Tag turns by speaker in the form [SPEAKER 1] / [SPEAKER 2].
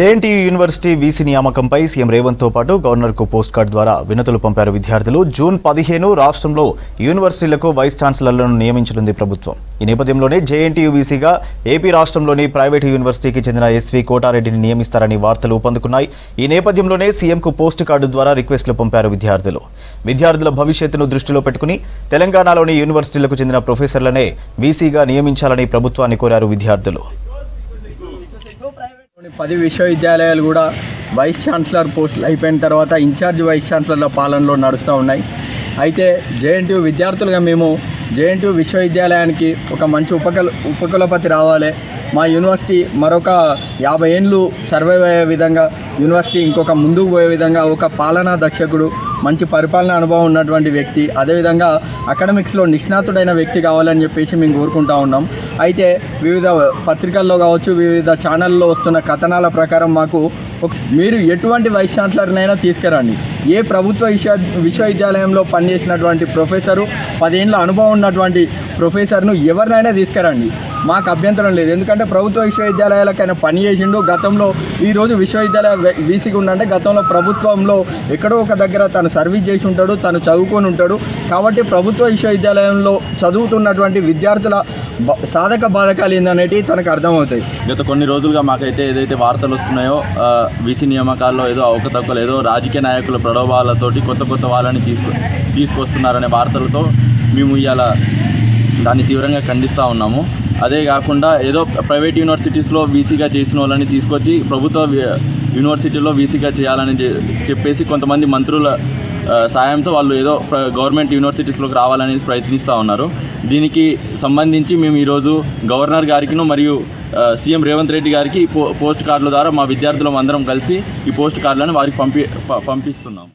[SPEAKER 1] JNTU university VC నియామకంపై CM Revanth తో పాటు గవర్నర్కు పోస్ట్ కార్డు ద్వారా వినతులు పంపారు విద్యార్థులు. జూన్ 15 రాష్ట్రంలో యూనివర్సిటీలకు వైస్ ఛాన్సలర్లను నియమించనుంది ప్రభుత్వం. ఈ నేపథ్యంలోనే జేఎన్టీయూ వీసీగా ఏపీ రాష్ట్రంలోని ప్రైవేటు యూనివర్సిటీకి చెందిన ఎస్వి కోటారెడ్డిని నియమిస్తారని వార్తలు ఊపందుకున్నాయి. ఈ నేపథ్యంలోనే సీఎంకు పోస్ట్ కార్డు ద్వారా రిక్వెస్టులు పంపారు విద్యార్థులు. విద్యార్థుల భవిష్యత్తును దృష్టిలో పెట్టుకుని తెలంగాణలోని యూనివర్సిటీలకు చెందిన ప్రొఫెసర్లనే వీసీగా నియమించాలని ప్రభుత్వాన్ని కోరారు విద్యార్థులు.
[SPEAKER 2] 10 విశ్వవిద్యాలయాలు కూడా వైస్ ఛాన్సలర్ పోస్టులు అయిపోయిన తర్వాత ఇన్ఛార్జ్ వైస్ ఛాన్సలర్ల పాలనలో నడుస్తూ ఉన్నాయి. అయితే జేఎన్టీయూ విద్యార్థులుగా మేము జేఎన్టీయూ విశ్వవిద్యాలయానికి ఒక మంచి ఉపకులపతి రావాలి, మా యూనివర్సిటీ మరొక 50 ఏళ్ళు సర్వైవ్ అయ్యే విధంగా, యూనివర్సిటీ ఇంకొక ముందుకు పోయే విధంగా ఒక పాలనా దక్షకుడు, మంచి పరిపాలన అనుభవం ఉన్నటువంటి వ్యక్తి, అదేవిధంగా అకాడమిక్స్లో నిష్ణాతుడైన వ్యక్తి కావాలని చెప్పేసి మేము కోరుకుంటా ఉన్నాం. అయితే వివిధ పత్రికల్లో కావచ్చు, వివిధ ఛానల్లో వస్తున్న కథనాల ప్రకారం మాకు మీరు ఎటువంటి వైస్ ఛాన్సలర్నైనా తీసుకురండి, ఏ ప్రభుత్వ విశ్వవిద్యాలయంలో పనిచేసినటువంటి ప్రొఫెసరు, 10 ఏళ్ళ అనుభవం ఉన్నటువంటి ప్రొఫెసర్ను ఎవరినైనా తీసుకురండి, మాకు అభ్యంతరం లేదు. ఎందుకంటే ప్రభుత్వ విశ్వవిద్యాలయాలకైనా పని చేసిండు, గతంలో ఈరోజు విశ్వవిద్యాలయ వీసీగా ఉండంటే గతంలో ప్రభుత్వంలో ఎక్కడో ఒక దగ్గర తను సర్వీస్ చేసి ఉంటాడు, తను చదువుకొని ఉంటాడు. కాబట్టి ప్రభుత్వ విశ్వవిద్యాలయంలో చదువుతున్నటువంటి విద్యార్థుల సాధక బాధకాలు ఏందనేవి తనకు అర్థమవుతాయి.
[SPEAKER 3] గత కొన్ని రోజులుగా మాకైతే ఏదైతే వార్తలు వస్తున్నాయో వీసీ నియామకాల్లో ఏదో అవకతవకలు, ఏదో రాజకీయ నాయకుల ప్రలోభాలతోటి కొత్త వాళ్ళని తీసుకొస్తున్నారనే వార్తలతో మేము ఇవాళ దాన్ని తీవ్రంగా ఖండిస్తూ ఉన్నాము. అదే కాకుండా ఏదో ప్రైవేట్ యూనివర్సిటీస్లో వీసీగా చేసిన వాళ్ళని తీసుకొచ్చి ప్రభుత్వ యూనివర్సిటీలో వీసీగా చేయాలని చెప్పేసి కొంతమంది మంత్రుల సాయంతో వాళ్ళు ఏదో గవర్నమెంట్ యూనివర్సిటీస్లోకి రావాలనేది ప్రయత్నిస్తూ ఉన్నారు. దీనికి సంబంధించి మేము ఈరోజు గవర్నర్ గారికి మరియు సీఎం రేవంత్ రెడ్డి గారికి పోస్ట్ కార్డుల ద్వారా మా విద్యార్థులం అందరం కలిసి ఈ పోస్ట్ కార్డులను వారికి పంపిస్తున్నాం.